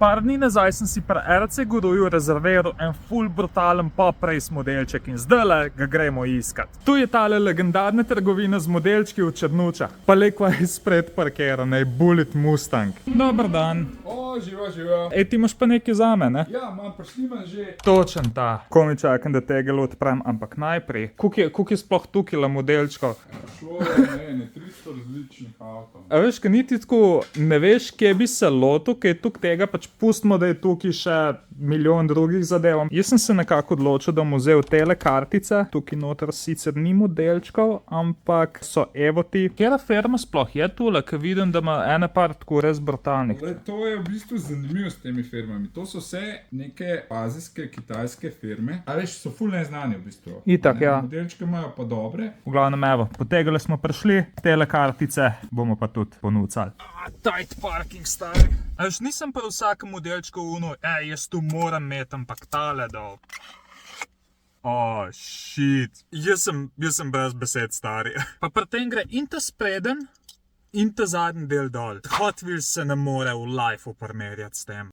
Par dni nazaj sem si pri RC Goruju rezerviral en full brutalen pop race modelček in zdajle ga gremo iskat. Tu je tale legendarna trgovina z modelčki v Črnučah. Pa lekva je spred parkirana, je Bullet Mustang. Dober dan. Živa. Ej, ti imaš pa nekaj zame, ne? Ja, imam prišliman že. Točen ta. Komi čakam, da tega odprem, ampak najprej. Koliko je sploh tukaj modelčkov? Šlo je ne 300 različnih avtov. A veš, kaj niti tako ne veš, kje bi se lotil, kaj je tukaj tega, pač pustimo, da je tukaj še milijon drugih zadev. Jaz sem se nekako odločil, da bom vzel tele kartice. Tukaj noter sicer ni modelčkov, ampak so evoti. Kjera firma sploh je tule, ker vidim, da ima ene par tako res brutalnih. To je v bistvu zanimivo s temi firmami. To so vse neke azijske, kitajske firme. A veš, so ful neznani v bistvu. Itak, ja. Modelčke imajo pa dobre. V glavnem, evo, potegali smo prišli, tele kartice bomo pa tudi ponucali. Tight parking, stari. A veš, nisem pa vsakem modelčku uno, jaz tu moram imeti, ampak tale dol. Shit. Jaz sem brez besed, stari. Pa pri tem gre in ta spreden, in ta zadnji del dol. Hot Wheels se ne more v lifeu primerjati s tem.